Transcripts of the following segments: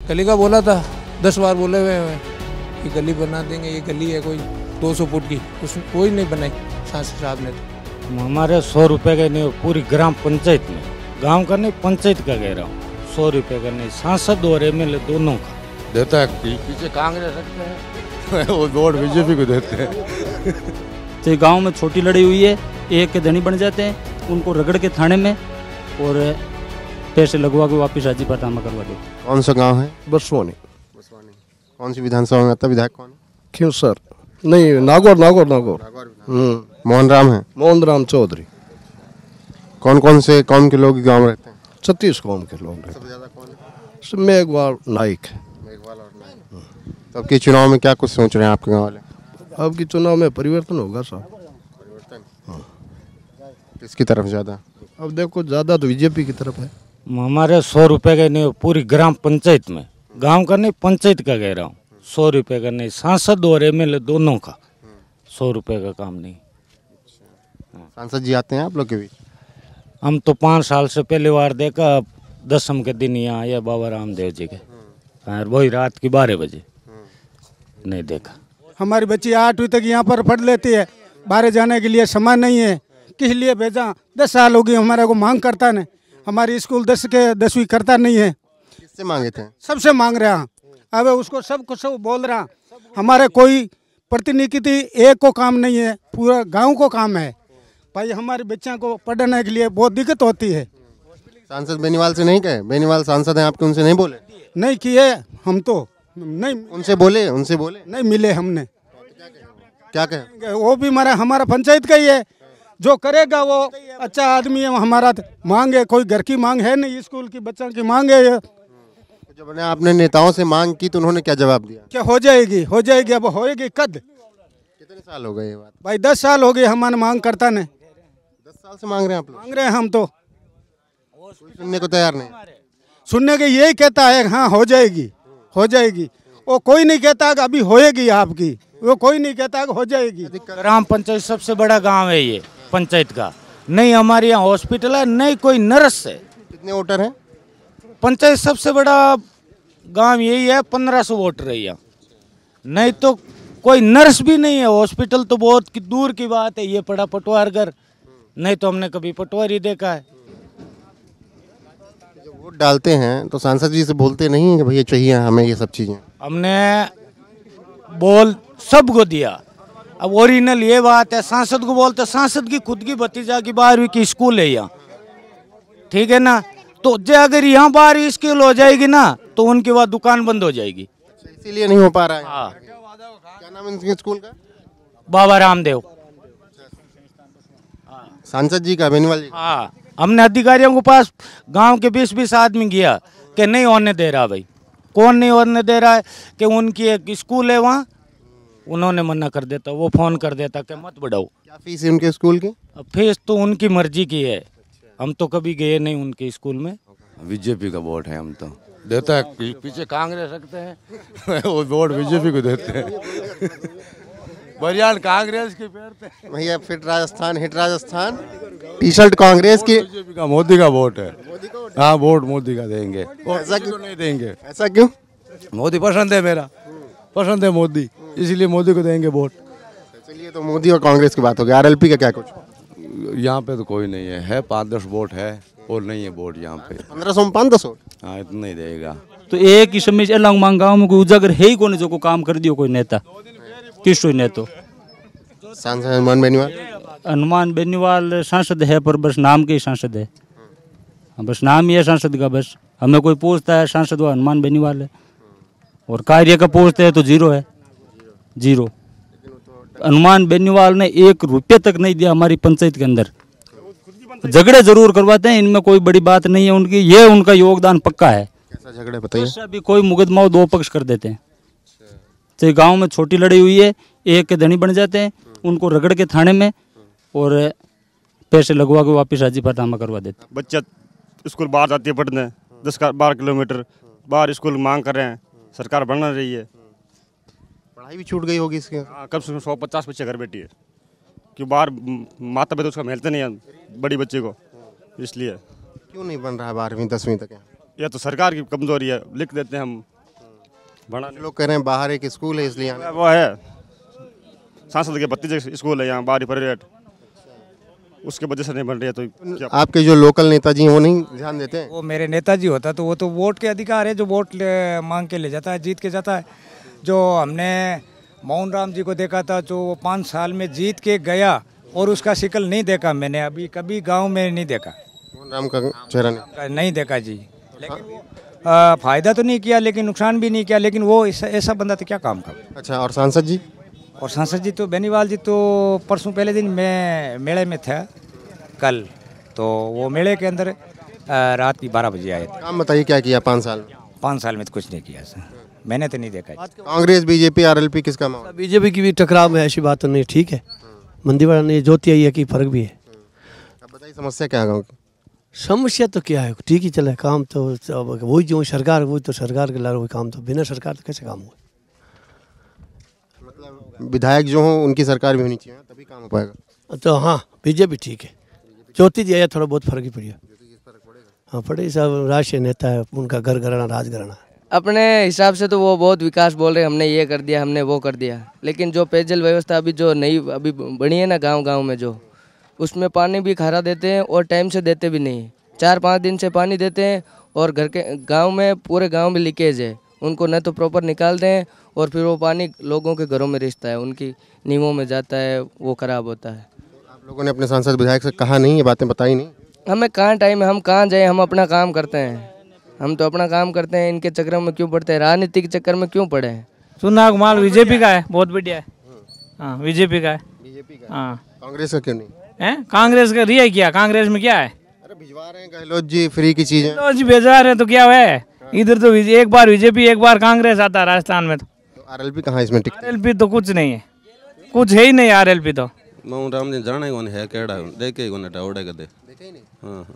गली का बोला था 10 बार बोले हुए हैं कि गली बना देंगे, ये गली है कोई 200 फुट की, उसमें कोई नहीं बनाई सांसद साहब ने। तो हमारे 100 रुपये का नहीं, पूरी ग्राम पंचायत में, गांव का नहीं पंचायत का कह रहा हूँ, 100 रुपये का नहीं, सांसद और एमएलए दोनों का देता है। पीछे कांग्रेस रखते हैं वो वोट बीजेपी को देते हैं। तो गांव में छोटी लड़ाई हुई है, एक के धनी बन जाते हैं, उनको रगड़ के थाने में और पैसे लगवा के वापिस राजीनामा करवा देते। कौन सा गांव है? बसवानी। कौन सी विधानसभा में आता विधायक कौन है? क्यों सर? नहीं, नागौर। मोहन राम है। मोहन राम चौधरी। कौन के लोग गांव में रहते हैं? 36 कौम के लोग सबसे ज्यादा कौन है? हैं। मेघवाल नाइक। मेघवाल और नाइक। तो अब के चुनाव में क्या कुछ सोच रहे हैं आपके गाँव वाले? अब की चुनाव में परिवर्तन होगा साहब। परिवर्तन? किसकी तरफ ज्यादा? अब देखो ज्यादा तो बीजेपी की तरफ है। हमारे 100 रुपये का नहीं, पूरी ग्राम पंचायत में, गांव का नहीं पंचायत का कह रहा हूँ, 100 रुपये का नहीं, सांसद और एमएलए दोनों का 100 रुपये का काम नहीं। सांसद जी आते हैं आप लोग के बीच? हम तो 5 साल से पहली बार देखा, दसम के दिन यहाँ आया बाबा रामदेव जी के, और वही रात की 12 बजे, नहीं देखा। हमारी बच्ची 8वीं तक यहाँ पर पढ़ लेती है, बाहर जाने के लिए समय नहीं है, किस लिए भेजा? 10 साल हो गई हमारे को मांग करता नहीं, हमारी स्कूल 10वीं करता नहीं है। किससे मांगे थे? सबसे मांग रहे हैं। अब उसको सब कुछ बोल रहा, हमारे कोई प्रतिनिधि एक को काम नहीं है, पूरा गांव को काम है। भाई हमारे बच्चों को पढ़ने के लिए बहुत दिक्कत होती है। सांसद बेनीवाल से नहीं कहे? बेनीवाल सांसद हैं आपके, उनसे नहीं बोले? नहीं किए हम तो, नहीं उनसे बोले नहीं मिले हमने। क्या कहे? वो भी हमारा पंचायत का ही है, जो करेगा वो अच्छा आदमी है। हमारा मांग है, कोई घर की मांग है नहीं, स्कूल की बच्चों की मांग है। जब आपने नेताओं से मांग की तो उन्होंने क्या जवाब दिया? क्या हो जाएगी? अब होएगी कद? कितने साल हो गए ये बात? भाई 10 साल हो गए हमारे मांग करता ने। 10 साल से मांग रहे हैं आप लोग? मांग रहे हैं हम तो, सुनने को तैयार नहीं। सुनने के यही कहता है हाँ हो जाएगी। वो कोई नहीं कहता कि अभी होएगी आपकी, वो कोई नहीं कहता कि हो जाएगी। ग्राम पंचायत सबसे बड़ा गांव है ये पंचायत का, नहीं हमारे यहाँ हॉस्पिटल है, नहीं कोई नर्स है। कितने वोटर हैं? पंचायत सबसे बड़ा गांव यही है, 1500 वोटर है यहाँ, नहीं तो कोई नर्स भी नहीं है। हॉस्पिटल तो बहुत दूर की बात है, ये पड़ा पटवारगढ़, नहीं तो हमने कभी पटवार ही देखा है। जब वोट डालते हैं तो सांसद जी से बोलते नहीं है कि भैया चाहिए हमें ये सब चीजें? हमने बोल सबको दिया। अब ओरिजिनल ये बात है, सांसद को बोलते, सांसद की खुद की भतीजा की 12वीं की स्कूल है यहाँ, ठीक है ना, तो अगर यहाँ 12वीं स्कूल हो जाएगी ना तो उनके बाद दुकान बंद हो जाएगी, इसीलिए नहीं हो पा रहा है। हाँ। क्या नाम है इनके स्कूल का? बाबा रामदेव। सांसद जी का, बेनीवाल जी? हाँ, हमने अधिकारियों के पास गांव के 20-20 आदमी गया कि नहीं होने दे रहा। भाई कौन नहीं होने दे रहा है? कि उनकी एक स्कूल है वहाँ, उन्होंने मना कर देता, वो फोन कर देता कि मत बढ़ाओ। क्या फीस है उनके स्कूल की? अब फीस तो उनकी मर्जी की है, हम तो कभी गए नहीं उनके स्कूल में। बीजेपी का वोट है, हम तो देता है। पीछे कांग्रेस रखते हैं वो वोट बीजेपी को देते हैं। बरियान कांग्रेस की फेरते। भैया fit Rajasthan, hit Rajasthan, T shirt Congress की। बीजेपी का, मोदी का वोट है। हाँ, वोट मोदी का देंगे। ऐसा क्यों नहीं देंगे? ऐसा क्यों? मोदी पसंद है, मेरा पसंद है मोदी, इसलिए मोदी को देंगे वोट। चलिए, तो मोदी और कांग्रेस की बात हो गई, आरएलपी का क्या कुछ? यहाँ पे तो कोई नहीं है 5-10 वोट है और नहीं है वोट यहाँ पे। 1500 में 5-10 वोट? हाँ, इतना ही देगा। तो एक ही समय अलग मांग गाँव में कोई उजागर है ही कौन जो को काम कर दियो, कोई नेता किस ने? तो सांसद हनुमान बेनीवाल? हनुमान बेनीवाल सांसद है, पर बस नाम के ही सांसद है, बस नाम ही है सांसद का। बस हमें कोई पूछता है सांसद वो हनुमान बेनीवाल है, और कार्य का पूछते हैं तो 0 है, 0। हनुमान बेनीवाल ने 1 रुपये तक नहीं दिया हमारी पंचायत के अंदर। झगड़े जरूर करवाते हैं, इनमें कोई बड़ी बात नहीं है उनकी, ये उनका योगदान पक्का है। कैसा झगड़े बताइए? अभी कोई मुकदमा 2 पक्ष कर देते हैं। तो गांव में छोटी लड़ाई हुई है, एक के धनी बन जाते हैं, उनको रगड़ के थाने में और पैसे लगवा के वापिस राजीनामा करवा देते। बच्चा स्कूल बाहर जाती है पढ़ने, 10-12 किलोमीटर बाहर स्कूल मांग कर रहे हैं, सरकार बढ़ना रही है। पढ़ाई भी छूट गई होगी इसके? कम से कम 150 बच्चे घर बैठी है, क्यों बाहर माता पिता उसका मिलते नहीं है बड़ी बच्चे को, इसलिए। क्यों नहीं बन रहा 12वीं 10वीं तक? यह तो सरकार की कमजोरी है, लिख देते हैं हम बना लोग कह रहे हैं बाहर एक स्कूल है इसलिए आना। वो है सांसद के भतीजे स्कूल है यहाँ बाहरी परिवेट, उसके वजह से नहीं बन रही है। तो क्या आपके जो लोकल नेताजी हैं वो नहीं ध्यान देते हैं? वो मेरे नेताजी होता तो वो तो वोट के अधिकार है, जो वोट मांग के ले जाता है, जीत के जाता है। जो हमने मोहन राम जी को देखा था, जो वो 5 साल में जीत के गया और उसका शिकल नहीं देखा मैंने, अभी कभी गांव में नहीं देखा। मोहन राम का चेहरा नहीं देखा जी, लेकिन फायदा तो नहीं किया, लेकिन नुकसान भी नहीं किया, लेकिन वो ऐसा बंदा तो क्या काम कर। अच्छा, और सांसद जी? और सांसद जी तो बेनीवाल जी तो परसों पहले दिन मैं मेले में था कल, तो वो मेले के अंदर रात की 12 बजे आए थे। काम बताइए क्या किया 5 साल में? 5 साल में तो कुछ नहीं किया सर, मैंने तो नहीं देखा। कांग्रेस, बीजेपी, आरएलपी किसका माहौल? बीजेपी की भी टकराव है, ऐसी बात तो नहीं, ठीक है। मंदीवाड़ा ने ज्योति आई है कि फर्क भी है। अब बताइए समस्या क्या है गाँव की? समस्या तो क्या है, ठीक ही चला है काम तो, वही जो सरकार वही तो सरकार के ला रही काम, तो बिना सरकार तो कैसे काम हुआ। मतलब विधायक जो हों उनकी सरकार भी होनी चाहिए तभी काम हो पाएगा। तो हाँ, बीजेपी ठीक है, ज्योति जी आया थोड़ा बहुत फर्क ही पड़ेगा। हाँ पड़े, सब राष्ट्रीय नेता है, उनका घर घराना राज घराना। अपने हिसाब से तो वो बहुत विकास बोल रहे, हमने ये कर दिया, हमने वो कर दिया, लेकिन जो पेयजल व्यवस्था अभी जो नई अभी बनी है ना गांव में, जो उसमें पानी भी खारा देते हैं और टाइम से देते भी नहीं। 4-5 दिन से पानी देते हैं और घर के गांव में पूरे गांव में लीकेज है, उनको न तो प्रॉपर निकालते हैं और फिर वो पानी लोगों के घरों में रिश्ता है, उनकी नीमों में जाता है, वो खराब होता है। आप लोगों ने अपने सांसद विधायक से कहा नहीं, ये बातें बताई नहीं? हमें कहाँ टाइम है, हम कहाँ जाए, हम अपना काम करते हैं, हम तो अपना काम करते हैं, इनके चक्कर में क्यों पड़ते हैं, राजनीति के चक्कर में क्यों पड़े हैं। चुनाव माल बीजेपी का है, बहुत बढ़िया है। हाँ बीजेपी का है। बीजेपी का? हाँ। कांग्रेस का क्यों नहीं है? कांग्रेस का रिया किया, कांग्रेस में क्या है? अरे भिजवा रहे हैं गहलोत जी फ्री की चीजें। गहलोत जी भिजवा रहे हैं तो क्या है, इधर तो एक बार बीजेपी एक बार कांग्रेस आता है राजस्थान में। तो आरएलपी कहाँ इसमें टिकती? आरएलपी तो कुछ नहीं है, कुछ है ही नहीं आरएलपी तो। मोहन राम जी जाना ही कौन है, केड़ा देखे ही कौन टाउडे कदे देखे ही नहीं। हाँ।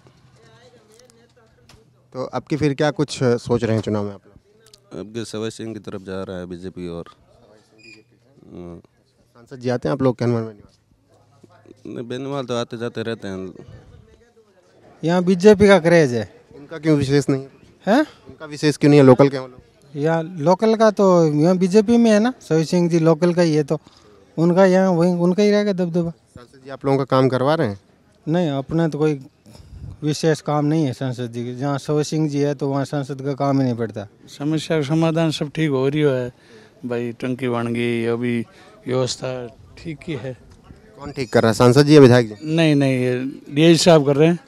तो अब की फिर क्या कुछ सोच रहे हैं चुनाव में आप लोग? अब के सवाई सिंह की तरफ जा रहा है बीजेपी। और सांसद जी आते हैं आप लोग के हनुमान बेनीवाल? बेनीवाल तो आते जाते रहते हैं। यहाँ बीजेपी का क्रेज है। उनका क्यों विशेष नहीं है? उनका विशेष क्यों नहीं है? लोकल क्या लोग? यहाँ लोकल का तो यहाँ बीजेपी में है ना, सवाई सिंह जी लोकल का ही है, तो उनका यहाँ वही उनका ही रहेगा दबदबा। सांसद जी आप लोगों का काम करवा रहे हैं? नहीं, अपना तो कोई विशेष काम नहीं है सांसद जी के। जहाँ सवाई सिंह जी है तो वहाँ सांसद का काम ही नहीं पड़ता। समस्या का समाधान सब ठीक हो रही है भाई, टंकी बन गई, अभी व्यवस्था ठीक ही है। कौन ठीक कर रहा है, सांसद जी या विधायक जी? नहीं डीआई साहब कर रहे हैं,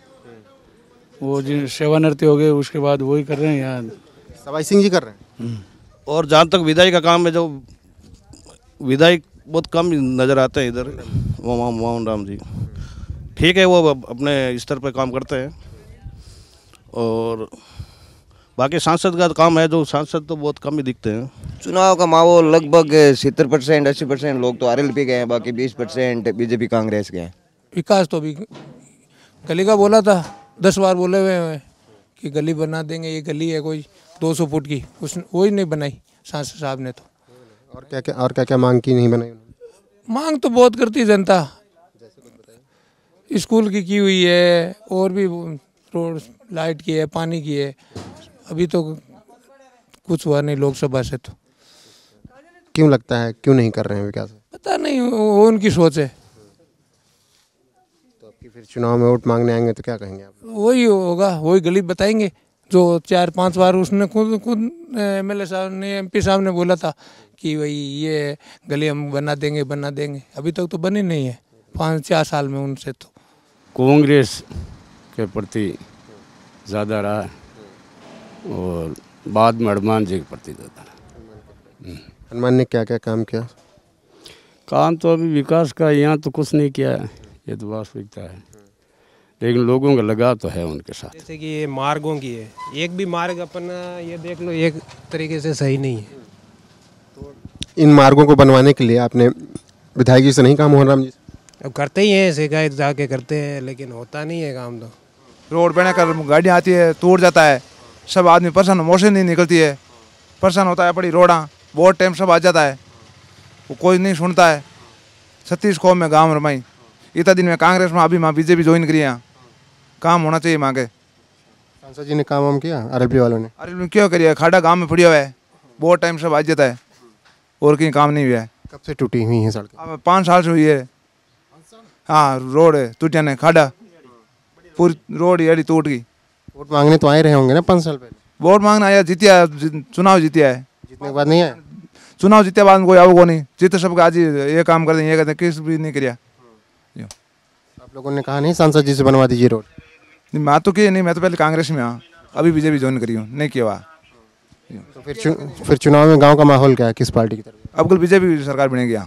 वो जो सेवानिवृत्ति हो गए उसके बाद वही कर रहे हैं यहाँ। सवाई सिंह जी कर रहे हैं। और जहाँ तक विधायक का काम है, जो विधायक बहुत कम नज़र आते हैं इधर, वो मोहन राम जी ठीक है, वो अपने स्तर पर काम करते हैं। और बाकी सांसद का काम है, जो सांसद तो बहुत कम ही दिखते हैं। चुनाव का माहौल लगभग 70% 80% लोग तो आरएलपी के हैं, बाकी 20% बीजेपी कांग्रेस के हैं। विकास तो अभी गली का बोला था, 10 बार बोले हुए हैं कि गली बना देंगे, ये गली है कोई 200 फुट की, उसने वही नहीं बनाई सांसद साहब ने। तो और क्या क्या मांग की नहीं बनाई? मांग तो बहुत करती है जनता, स्कूल की हुई है, और भी रोड लाइट की है, पानी की है, अभी तो कुछ हुआ नहीं लोकसभा से। तो क्यों लगता है क्यों नहीं कर रहे हैं विकास? पता नहीं, वो उनकी सोच है। तो आपकी फिर चुनाव में वोट मांगने आएंगे तो क्या कहेंगे आप? वही होगा, वही गली बताएंगे जो 4-5 बार उसने खुद एमएलए साहब ने, एमपी साहब ने बोला था कि भाई ये गली हम बना देंगे। अभी तक तो बनी नहीं है 5-4 साल में उनसे। तो कांग्रेस के प्रति ज़्यादा रहा और बाद में हनुमान जी के प्रति ज़्यादा रहा। हनुमान ने क्या क्या काम किया? काम तो अभी विकास का यहाँ तो कुछ नहीं किया है, ये तो वास्तविकता है, लेकिन लोगों का लगाव तो है उनके साथ। जैसे कि ये मार्गों की है, एक भी मार्ग अपन ये देख लो एक तरीके से सही नहीं है। इन मार्गों को बनवाने के लिए आपने विधायक जी से नहीं कहा, मोहन राम जी? अब करते ही हैं, शिकायत जाके करते हैं, लेकिन होता नहीं है काम। तो रोड बना कर गाड़ियाँ आती है, टूट जाता है, सब आदमी परेशान, मोशन नहीं निकलती है, परेशान होता है। बड़ी रोडा बहुत टाइम सब आ जाता है, वो कोई नहीं सुनता है। 36 कौम में गाँव रमाई, इतना दिन में कांग्रेस में, अभी माँ बीजेपी ज्वाइन करी है, काम होना चाहिए माँ के। सांसद जी ने काम किया आरएलपी वालों ने? आरएलपी क्यों करिए, खाड़ा गाँव में पड़ी हुआ है, बहुत टाइम सब आ जाता है और कहीं काम नहीं हुआ है। कब से टूटी हुई हैं सड़कें? अब 5 साल से हुई है। हाँ, रोड है टूटिया ने खाड़ा, पूरी रोड ये टूट गई। वोट मांगने तो आए रहे होंगे ना 5 साल पहले? वोट मांगना आया, जीतिया, चुनाव जीतिया है। जीतने के बाद नहीं आया? चुनाव जीते बाद में कोई आओ को नहीं, जीते सबके आज ये काम कर दें, ये करते, किस भी नहीं किया। आप लोगों ने कहा नहीं सांसद जी से बनवा दीजिए रोड? नहीं, मैं तो किए नहीं, मैं तो पहले कांग्रेस में हाँ, अभी बीजेपी ज्वाइन करी हूँ, नहीं किया हुआ। तो फिर चुनाव में गांव का माहौल क्या है, किस पार्टी की तरफ? अब कल बीजेपी सरकार बनेगी। हाँ,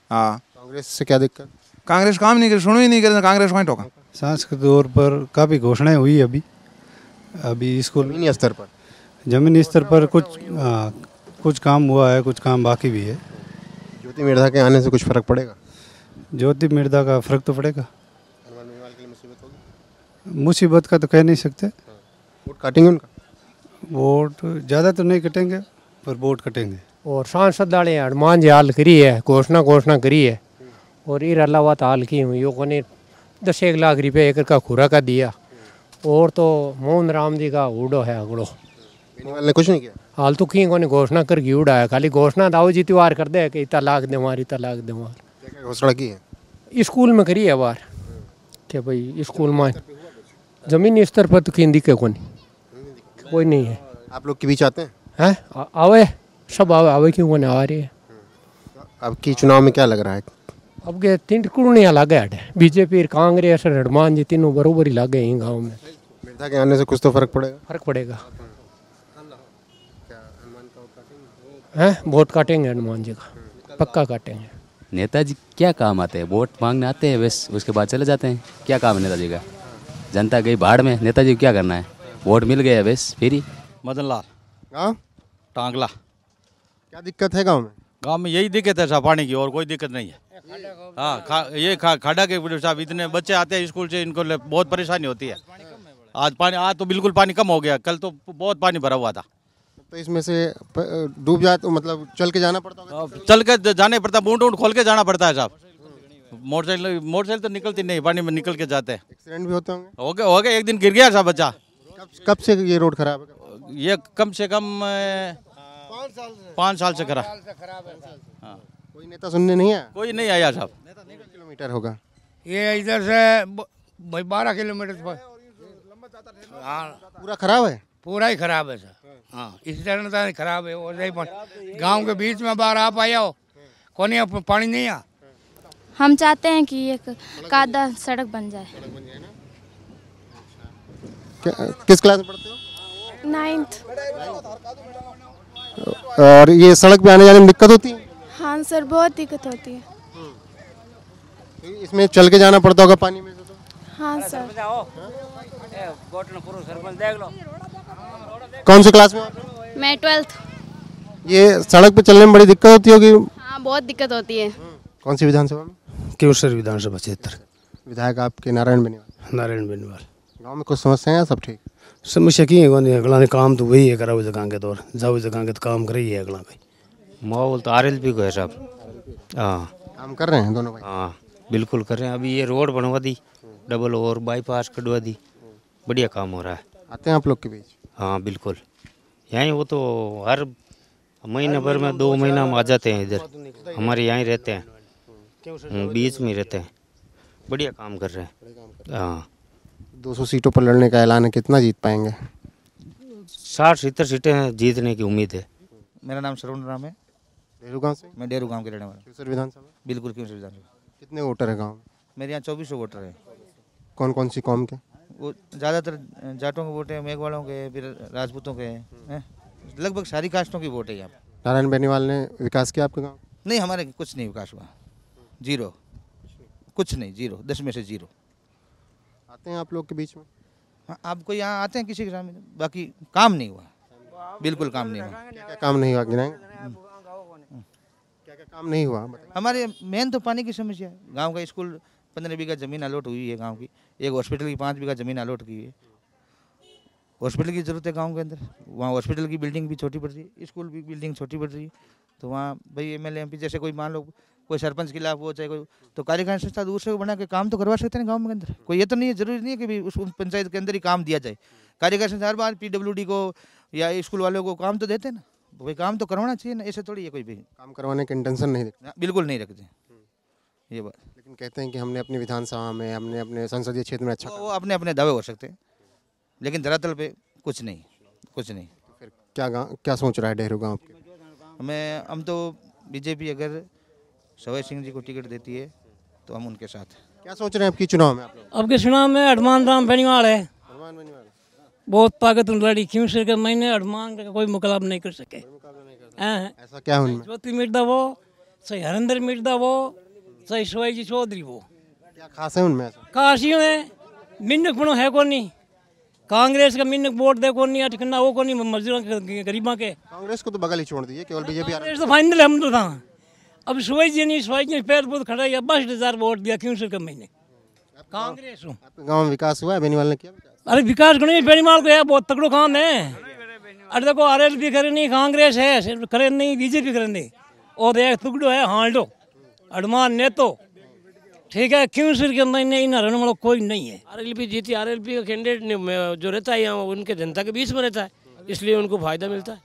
कांग्रेस से क्या दिक्कत? कांग्रेस काम नहीं कर, सुनो ही नहीं कर, कांग्रेस वहीं ठोका। सांसद तौर पर काफ़ी घोषणाएं हुई अभी स्कूल जमीनी स्तर पर? जमीनी स्तर पर कुछ काम हुआ है, कुछ काम बाकी भी है। ज्योति मिर्धा के आने से कुछ फर्क पड़ेगा? ज्योति मिर्धा का फर्क तो पड़ेगा। मुसीबत का तो कह नहीं सकते। वोट काटेंगे उनका? वोट ज़्यादा तो नहीं कटेंगे पर वोट कटेंगे। और सांसद वाले हनुमान जी हाल करी है, घोषणा करी है, और इन अलावा तो हाल की हुई यो को 10 लाख रुपये एकड़ का खुरा का दिया। और तो मोहन राम जी का उड़ो है अगड़ो, बेनीवाल ने कुछ नहीं किया हाल तो कहीं को घोषणा करके उड़ाया, खाली घोषणा दाऊ जी त्योहार कर दे कि इतना लाख दे मार, इतना लाख दे मार। क्या घोषणा की है? स्कूल में करी है बार कि भाई स्कूल में जमीनी स्तर पर तो कहीं दिखे कोई नहीं है। आप लोग के बीच आते हैं? आवे सब आवे क्यों को आ रही है। अब की चुनाव में क्या लग रहा है? अब के 3 कुर्नियाँ लागे हटे, बीजेपी कांग्रेस और हनुमान जी तीनों बरोबर ही लागे हैं गाँव में। मिर्धा के आने से कुछ तो फर्क पड़ेगा? फर्क पड़ेगा। हैं वोट काटेंगे हनुमान जी का, पक्का काटेंगे। नेताजी क्या काम आते हैं? वोट मांगने आते हैं बस, उसके बाद चले जाते हैं। क्या काम है नेताजी का? जनता गई भाड़ में, नेताजी को क्या करना है? वोट मिल गया बस फिर ही। मदन लाल गाँव टांगला। क्या दिक्कत है गाँव में? गांव में यही दिक्कत है साहब, पानी की, और कोई दिक्कत नहीं है। हाँ, ये खाड़ा के साहब इतने बच्चे आते हैं स्कूल से, इनको बहुत परेशानी होती है। आज तो बिल्कुल पानी कम हो गया, कल तो बहुत पानी भरा हुआ था। तो इसमें से डूब जाए तो मतलब चल के जाना पड़ता होगा? चल के जाने पड़ता, बूंद खोल के जाना पड़ता है साहब। मोटरसाइकिल तो निकलती नहीं, पानी में निकल के जाते हैं। एक्सीडेंट भी होते होंगे? हो गए, एक दिन गिर गया साहब बच्चा। कब से ये रोड खराब है? ये कम से कम 5 साल से खराब। हाँ। कोई नेता सुनने नहीं आया? कोई नहीं आया साहब। किलोमीटर होगा ये इधर से 12 किलोमीटर पर। हाँ, पूरा खराब है? पूरा ही खराब है सर। हाँ, इस तरह खराब है। और गांव के बीच में बाहर आप आया हो, कोने पानी नहीं आ। हम चाहते हैं कि एक कादा सड़क बन जाए। किस क्लास में पढ़ते हो? 9th। और ये सड़क पे आने जाने में दिक्कत होती है? हाँ सर, बहुत दिक्कत होती है। इसमें चल के जाना पड़ता होगा पानी में तो? हाँ सर। कौन सी क्लास में? मैं 12th। ये सड़क पे चलने में बड़ी दिक्कत होती होगी? हाँ, बहुत दिक्कत होती है। कौन सी विधानसभा में? क्योंसर विधानसभा क्षेत्र। विधायक आपके नारायण बेनीवाल? नारायण बेनीवाल। गाँव में कुछ समस्याएं हैं? सब ठीक? समस्या की है अगला ने काम तो वही है करा जगह के तौर जाओ जगह के तो काम कर ही है अगला भाई। माहौल तो RLP को है साहब। हाँ, काम कर रहे हैं दोनों भाई? हाँ बिल्कुल कर रहे हैं। अभी ये रोड बनवा दी, डबल और बाईपास कटवा दी, बढ़िया काम हो रहा है। आते हैं आप लोग के बीच? हाँ बिल्कुल, यहीं वो तो हर महीने भर में 2 महीना में आ जाते हैं इधर, हमारे यहाँ रहते हैं, बीच में रहते हैं, बढ़िया काम कर रहे हैं। हाँ, 200 सीटों पर लड़ने का ऐलान है, कितना जीत पाएंगे? 60-70 सीटें जीतने की उम्मीद है। मेरा नाम श्रवण राम है। डेरू गाँव से? मैं डेरू गांव के रहने वाला। क्योंसर विधानसभा? बिल्कुल क्योंसर विधानसभा। कितने वोटर है गाँव में? मेरे यहाँ 2400 वोटर है। कौन कौन सी कौम के? वो ज़्यादातर जाटों के वोट है, मेघवालों के, फिर राजपूतों के हैं, लगभग सारी कास्टों की वोट है यहाँ। नारायण बेनीवाल ने विकास किया आपके गाँव? नहीं, हमारे कुछ नहीं विकास हुआ, 0, कुछ नहीं, 0, 10 में से 0। आते हैं आप लोग के बीच में? हाँ, आपको यहाँ आते हैं किसी के सामने, बाकी काम नहीं हुआ, बिल्कुल काम नहीं हुआ। क्या काम नहीं हुआ गिनाएंगे? क्या क्या काम नहीं हुआ? हमारे मेन तो पानी की समस्या है। गांव का स्कूल 15 बीघा ज़मीन अलॉट हुई है गांव की, एक हॉस्पिटल की 5 बीघा ज़मीन अलॉट की है। हॉस्पिटल की ज़रूरत है गांव के अंदर, वहाँ हॉस्पिटल की बिल्डिंग भी छोटी पड़ रही है, स्कूल की बिल्डिंग छोटी पड़ रही है, तो वहाँ भाई MLA MP जैसे कोई मान लो कोई सरपंच के खिलाफ हो चाहे कोई, तो कार्यकारिणी संस्था दूर से बना के काम तो करवा सकते हैं गाँव के अंदर। कोई ये तो नहीं है, जरूरी नहीं है कि भाई उस पंचायत के अंदर ही काम दिया जाए। कार्यकारिणी संस्था हर बार PWD को या स्कूल वालों को काम तो देते हैं ना, कोई काम तो करवाना चाहिए ना, ऐसे थोड़ी है कोई भी काम करवाने का इंटेंशन नहीं दिखता। बिल्कुल नहीं रखते ये बात। लेकिन कहते हैं कि हमने अपनी विधानसभा में, हमने अपने संसदीय क्षेत्र में अच्छा वो अपने अपने दावे हो सकते हैं, लेकिन धरातल पे कुछ नहीं। तो फिर क्या सोच रहा है डेहरू गाँव के? हम तो बीजेपी अगर सवाई सिंह जी को टिकट देती है तो हम उनके साथ हैं। क्या सोच रहे हैं आपकी चुनाव में आप लोग? अब के चुनाव में हनुमान राम बेनीवाल है, बहुत ताकत लड़ी। क्यों से कि मैंने हनुमान का कोई मुकाबला नहीं कर सके। ऐसा क्या है उनमें? ज्योति मिर्दा वो, सही हरिंदर मिर्दा वो, सही शिवाई जी चौधरी वो। क्या खास है उनमें? खास यूँ है, मिन्नक बनो है को नहीं, कांग्रेस का मिन्नक वोट दे को नहीं, ठिकाना वो को नहीं, मजदूरों के गरीबों के। कांग्रेस को तो बगल ही छोड़ दिए, केवल बीजेपी। कांग्रेस तो फाइनल हम तो था। अब शिवाई जी ने पैर बहुत खड़ा है, 22,000 वोट दिया क्यों से महीने कांग्रेस हूँ। आपके गाँव में विकास हुआ है? बेनीवाल ने किया विकास? अरे विकास को नहीं, बेनीवाल को है, बहुत तगड़ो काम है। अरे देखो आरएलपी करे नहीं, कांग्रेस है सिर्फ करे नहीं, बीजेपी करे नहीं, और एक टुकड़ो है हांडो हनुमान नेतो, ठीक है। क्यों सिर के महीने इन हरण वाला कोई नहीं है। आरएलपी जीती, आरएलपी का कैंडिडेट जो रहता है यहाँ उनके जनता के बीच में रहता है, इसलिए उनको फायदा मिलता है।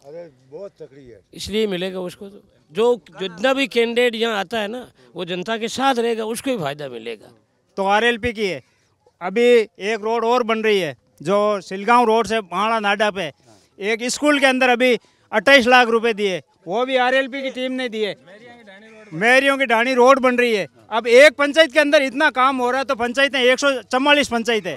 अरे बहुत तकड़ी है, इसलिए मिलेगा उसको। तो जो जितना भी कैंडिडेट यहाँ आता है ना, वो जनता के साथ रहेगा, उसको ही फायदा मिलेगा। तो आरएलपी की है। अभी एक रोड और बन रही है जो सिलगांव रोड से भाड़ा नाडा पे, एक स्कूल के अंदर अभी 28 लाख रुपए दिए, वो भी आरएलपी की टीम ने दिए। मेरियों की ढाणी रोड बन रही है। अब एक पंचायत के अंदर इतना काम हो रहा है, तो पंचायतें 144 पंचायत है।